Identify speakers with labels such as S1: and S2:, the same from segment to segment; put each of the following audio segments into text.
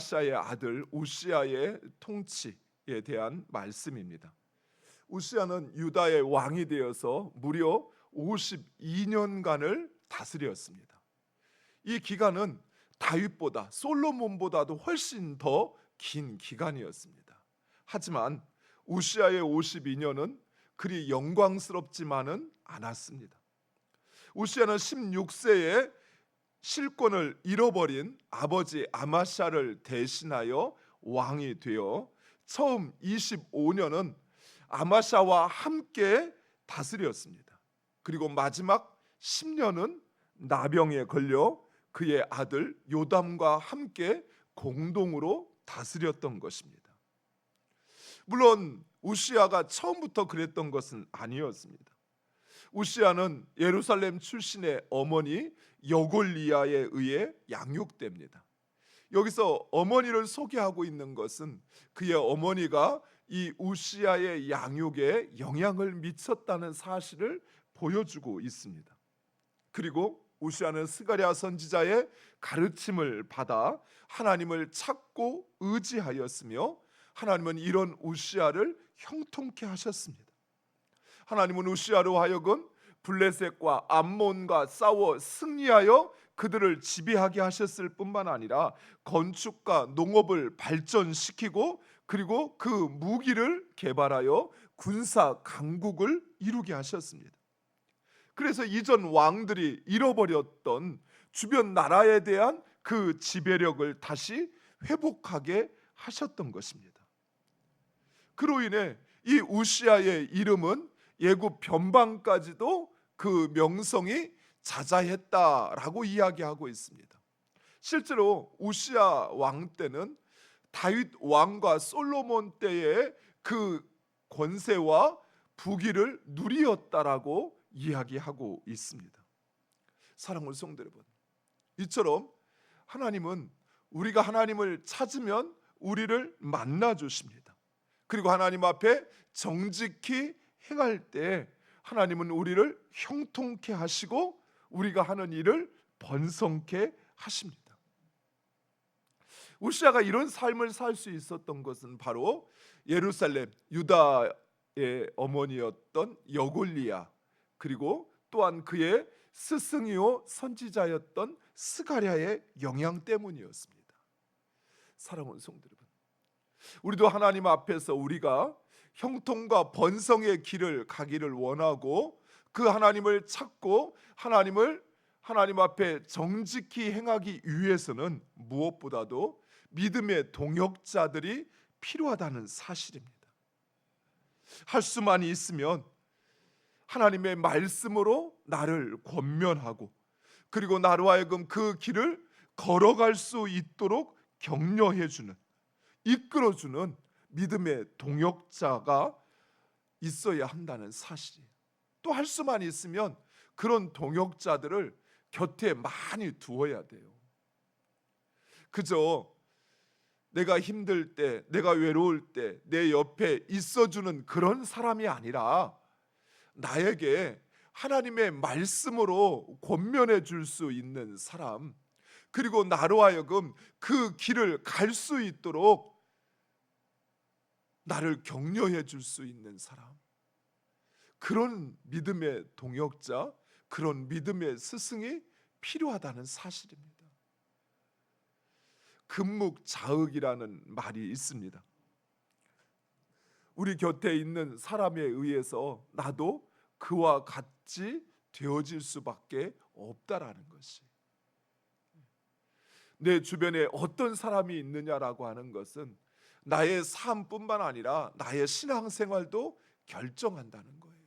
S1: 아마샤의 아들 우시아의 통치에 대한 말씀입니다. 우시아는 유다의 왕이 되어서 무려 52년간을 다스렸습니다. 이 기간은 다윗보다 솔로몬보다도 훨씬 더 긴 기간이었습니다. 하지만 우시아의 52년은 그리 영광스럽지만은 않았습니다. 우시아는 16세에 실권을 잃어버린 아버지 아마샤를 대신하여 왕이 되어 처음 25년은 아마샤와 함께 다스렸습니다. 그리고 마지막 10년은 나병에 걸려 그의 아들 요담과 함께 공동으로 다스렸던 것입니다. 물론 우시아가 처음부터 그랬던 것은 아니었습니다. 우시아는 예루살렘 출신의 어머니 여골리아에 의해 양육됩니다. 여기서 어머니를 소개하고 있는 것은 그의 어머니가 이 우시아의 양육에 영향을 미쳤다는 사실을 보여주고 있습니다. 그리고 우시아는 스가랴 선지자의 가르침을 받아 하나님을 찾고 의지하였으며 하나님은 이런 우시아를 형통케 하셨습니다. 하나님은 우시아로 하여금 블레셋과 암몬과 싸워 승리하여 그들을 지배하게 하셨을 뿐만 아니라 건축과 농업을 발전시키고 그리고 그 무기를 개발하여 군사 강국을 이루게 하셨습니다. 그래서 이전 왕들이 잃어버렸던 주변 나라에 대한 그 지배력을 다시 회복하게 하셨던 것입니다. 그로 인해 이 우시아의 이름은 예굽 변방까지도 그 명성이 자자했다라고 이야기하고 있습니다. 실제로 우시아 왕 때는 다윗 왕과 솔로몬 때의 그 권세와 부귀를 누리었다라고 이야기하고 있습니다. 사랑하는 성도 여러분, 이처럼 하나님은 우리가 하나님을 찾으면 우리를 만나 주십니다. 그리고 하나님 앞에 정직히 행할 때 하나님은 우리를 형통케 하시고 우리가 하는 일을 번성케 하십니다. 우시아가 이런 삶을 살 수 있었던 것은 바로 예루살렘 유다의 어머니였던 여골리아 그리고 또한 그의 스승이요 선지자였던 스가랴의 영향 때문이었습니다. 사랑하는 성도 여러분, 우리도 하나님 앞에서 우리가 형통과 번성의 길을 가기를 원하고 그 하나님을 찾고 하나님 앞에 정직히 행하기 위해서는 무엇보다도 믿음의 동역자들이 필요하다는 사실입니다. 할 수만 있으면 하나님의 말씀으로 나를 권면하고 그리고 나로 하여금 그 길을 걸어갈 수 있도록 격려해주는 이끌어주는 믿음의 동역자가 있어야 한다는 사실이에요. 또 할 수만 있으면 그런 동역자들을 곁에 많이 두어야 돼요. 그저 내가 힘들 때, 내가 외로울 때 내 옆에 있어주는 그런 사람이 아니라 나에게 하나님의 말씀으로 권면해 줄 수 있는 사람, 그리고 나로 하여금 그 길을 갈 수 있도록 나를 격려해 줄 수 있는 사람, 그런 믿음의 동역자, 그런 믿음의 스승이 필요하다는 사실입니다. 금묵자흑이라는 말이 있습니다. 우리 곁에 있는 사람에 의해서 나도 그와 같이 되어질 수밖에 없다라는 것이, 내 주변에 어떤 사람이 있느냐라고 하는 것은 나의 삶뿐만 아니라 나의 신앙생활도 결정한다는 거예요.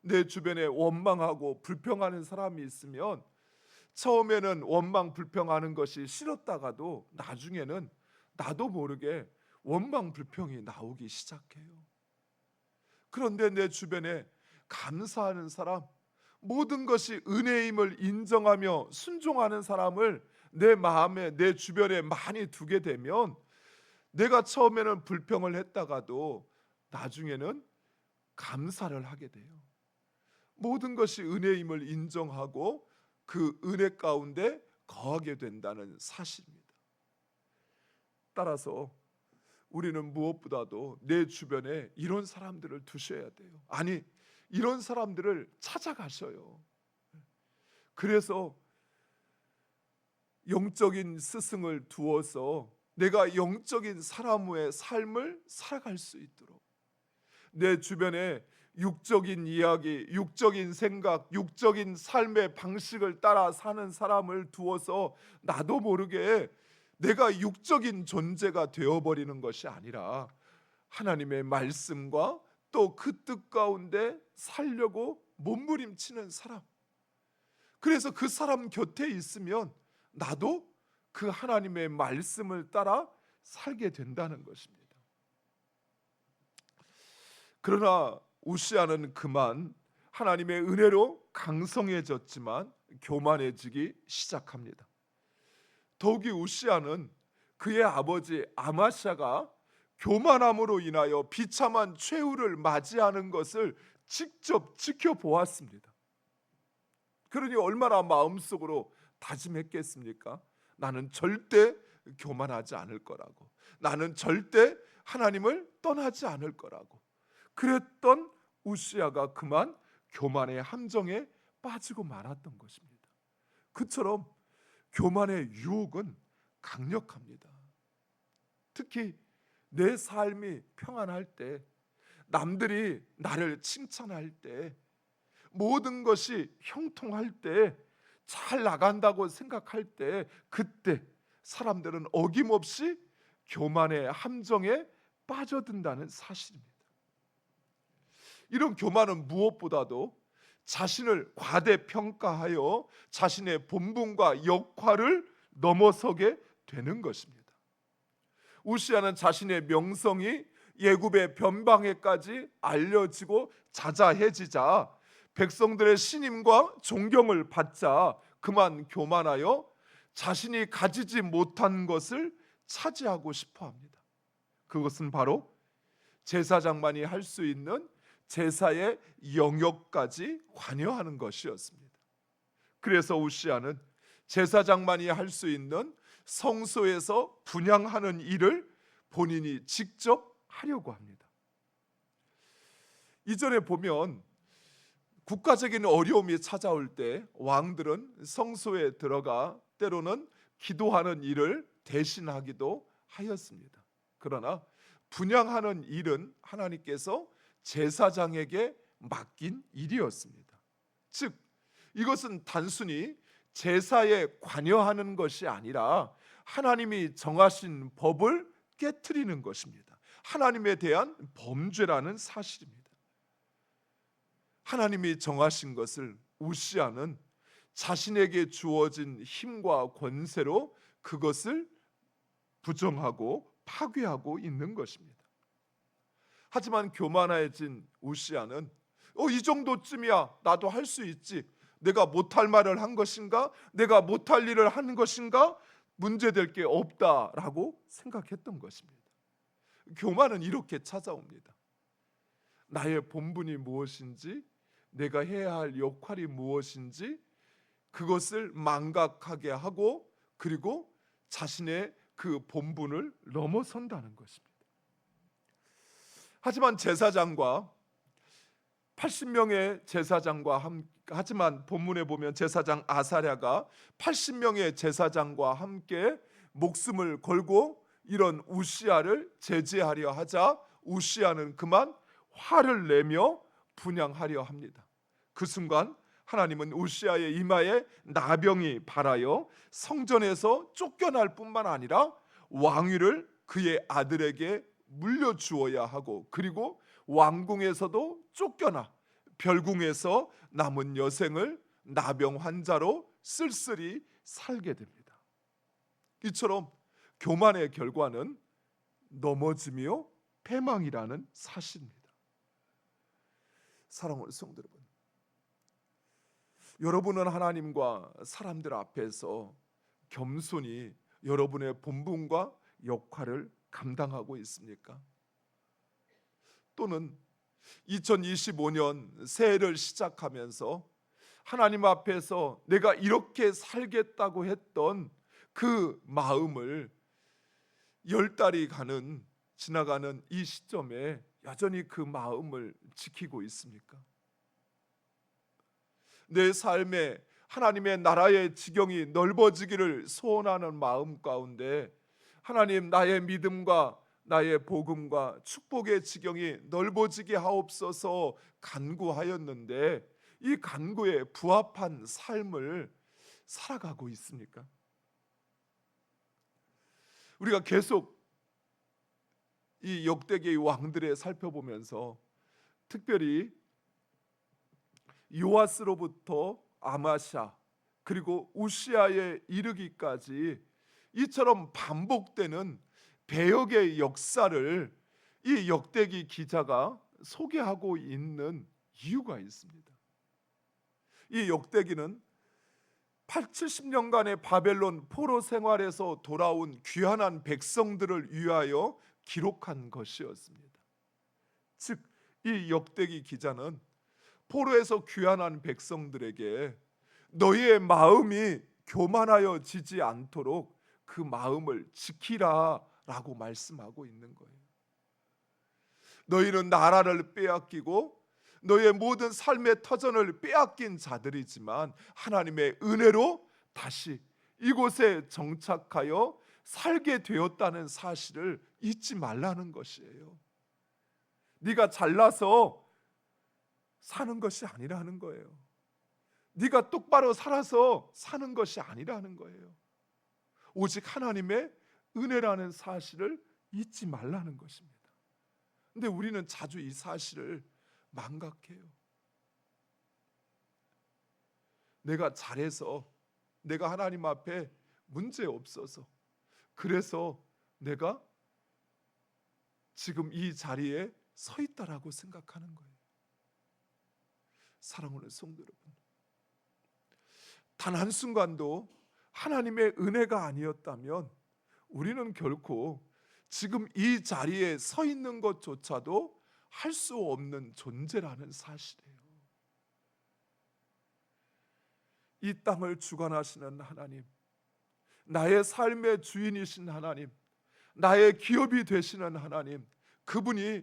S1: 내 주변에 원망하고 불평하는 사람이 있으면 처음에는 원망 불평하는 것이 싫었다가도 나중에는 나도 모르게 원망 불평이 나오기 시작해요. 그런데 내 주변에 감사하는 사람, 모든 것이 은혜임을 인정하며 순종하는 사람을 내 마음에, 내 주변에 많이 두게 되면 내가 처음에는 불평을 했다가도 나중에는 감사를 하게 돼요. 모든 것이 은혜임을 인정하고 그 은혜 가운데 거하게 된다는 사실입니다. 따라서 우리는 무엇보다도 내 주변에 이런 사람들을 두셔야 돼요. 아니, 이런 사람들을 찾아가셔요. 그래서 영적인 스승을 두어서 내가 영적인 사람의 삶을 살아갈 수 있도록, 내 주변에 육적인 이야기, 육적인 생각, 육적인 삶의 방식을 따라 사는 사람을 두어서 나도 모르게 내가 육적인 존재가 되어버리는 것이 아니라 하나님의 말씀과 또 그 뜻 가운데 살려고 몸부림치는 사람, 그래서 그 사람 곁에 있으면 나도 그 하나님의 말씀을 따라 살게 된다는 것입니다. 그러나 우시아는 그만 하나님의 은혜로 강성해졌지만 교만해지기 시작합니다. 더욱이 우시아는 그의 아버지 아마샤가 교만함으로 인하여 비참한 최후를 맞이하는 것을 직접 지켜보았습니다. 그러니 얼마나 마음속으로 다짐했겠습니까? 나는 절대 교만하지 않을 거라고, 나는 절대 하나님을 떠나지 않을 거라고. 그랬던 우시아가 그만 교만의 함정에 빠지고 말았던 것입니다. 그처럼 교만의 유혹은 강력합니다. 특히 내 삶이 평안할 때, 남들이 나를 칭찬할 때, 모든 것이 형통할 때, 잘 나간다고 생각할 때, 그때 사람들은 어김없이 교만의 함정에 빠져든다는 사실입니다. 이런 교만은 무엇보다도 자신을 과대평가하여 자신의 본분과 역할을 넘어서게 되는 것입니다. 우시아는 자신의 명성이 예굽의 변방에까지 알려지고 자자해지자 백성들의 신임과 존경을 받자 그만 교만하여 자신이 가지지 못한 것을 차지하고 싶어 합니다. 그것은 바로 제사장만이 할 수 있는 제사의 영역까지 관여하는 것이었습니다. 그래서 우시아는 제사장만이 할 수 있는 성소에서 분향하는 일을 본인이 직접 하려고 합니다. 이전에 보면 국가적인 어려움이 찾아올 때 왕들은 성소에 들어가 때로는 기도하는 일을 대신하기도 하였습니다. 그러나 분향하는 일은 하나님께서 제사장에게 맡긴 일이었습니다. 즉 이것은 단순히 제사에 관여하는 것이 아니라 하나님이 정하신 법을 깨트리는 것입니다. 하나님에 대한 범죄라는 사실입니다. 하나님이 정하신 것을 우시아는 자신에게 주어진 힘과 권세로 그것을 부정하고 파괴하고 있는 것입니다. 하지만 교만해진 우시아는 이 정도쯤이야 나도 할 수 있지, 내가 못할 말을 한 것인가, 내가 못할 일을 하는 것인가, 문제될 게 없다라고 생각했던 것입니다. 교만은 이렇게 찾아옵니다. 나의 본분이 무엇인지, 내가 해야 할 역할이 무엇인지 그것을 망각하게 하고, 그리고 자신의 그 본분을 넘어선다는 것입니다. 하지만 제사장과 80명의 제사장과 하지만 본문에 보면 제사장 아사랴가 80명의 제사장과 함께 목숨을 걸고 이런 우시아를 제지하려 하자 우시아는 그만 화를 내며 분향하려 합니다. 그 순간 하나님은 우시아의 이마에 나병이 발하여 성전에서 쫓겨날 뿐만 아니라 왕위를 그의 아들에게 물려주어야 하고, 그리고 왕궁에서도 쫓겨나 별궁에서 남은 여생을 나병 환자로 쓸쓸히 살게 됩니다. 이처럼 교만의 결과는 넘어짐이요 패망이라는 사실입니다. 사랑하는 성도 여러분, 여러분은 하나님과 사람들 앞에서 겸손히 여러분의 본분과 역할을 감당하고 있습니까? 또는 2025년 새해를 시작하면서 하나님 앞에서 내가 이렇게 살겠다고 했던 그 마음을 10달이 지나가는 이 시점에 여전히 그 마음을 지키고 있습니까? 내 삶에 하나님의 나라의 지경이 넓어지기를 소원하는 마음 가운데 하나님, 나의 믿음과 나의 복음과 축복의 지경이 넓어지게 하옵소서 간구하였는데 이 간구에 부합한 삶을 살아가고 있습니까? 우리가 계속 이 역대기의 왕들의 살펴보면서 특별히 요아스로부터 아마샤 그리고 우시아에 이르기까지 이처럼 반복되는 배역의 역사를 이 역대기 기자가 소개하고 있는 이유가 있습니다. 이 역대기는 70년간의 바벨론 포로 생활에서 돌아온 귀환한 백성들을 위하여 기록한 것이었습니다. 즉, 이 역대기 기자는 포로에서 귀환한 백성들에게 너희의 마음이 교만하여지지 않도록 그 마음을 지키라 라고 말씀하고 있는 거예요. 너희는 나라를 빼앗기고 너희의 모든 삶의 터전을 빼앗긴 자들이지만 하나님의 은혜로 다시 이곳에 정착하여 살게 되었다는 사실을 잊지 말라는 것이에요. 네가 잘나서 사는 것이 아니라는 거예요. 네가 똑바로 살아서 사는 것이 아니라는 거예요. 오직 하나님의 은혜라는 사실을 잊지 말라는 것입니다. 근데 우리는 자주 이 사실을 망각해요. 내가 잘해서, 내가 하나님 앞에 문제 없어서, 그래서 내가 지금 이 자리에 서 있다라고 생각하는 거예요. 사랑하는 성도 여러분, 단 한순간도 하나님의 은혜가 아니었다면 우리는 결코 지금 이 자리에 서 있는 것조차도 할 수 없는 존재라는 사실이에요. 이 땅을 주관하시는 하나님, 나의 삶의 주인이신 하나님, 나의 기업이 되시는 하나님, 그분이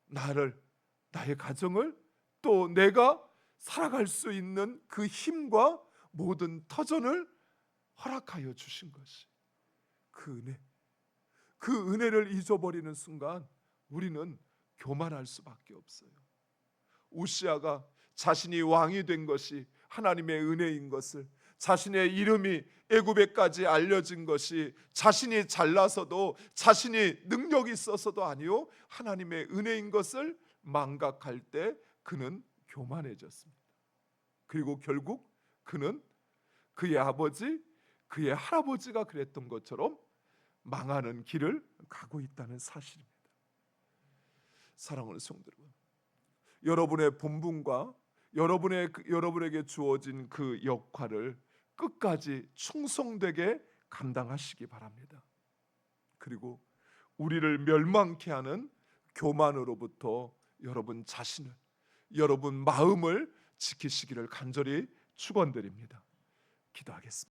S1: 나를, 나의 가정을, 또 내가 살아갈 수 있는 그 힘과 모든 터전을 허락하여 주신 것이 그 은혜. 그 은혜를 잊어버리는 순간 우리는 교만할 수밖에 없어요. 우시아가 자신이 왕이 된 것이 하나님의 은혜인 것을, 자신의 이름이 애굽에까지 알려진 것이 자신이 잘나서도, 자신이 능력이 있어서도 아니요 하나님의 은혜인 것을 망각할 때 그는 교만해졌습니다. 그리고 결국 그는 그의 아버지, 그의 할아버지가 그랬던 것처럼 망하는 길을 가고 있다는 사실입니다. 사랑하는 성도 여러분, 여러분의 본분과 여러분에게 주어진 그 역할을 끝까지 충성되게 감당하시기 바랍니다. 그리고 우리를 멸망케 하는 교만으로부터 여러분 자신을, 여러분 마음을 지키시기를 간절히 축원드립니다. 기도하겠습니다.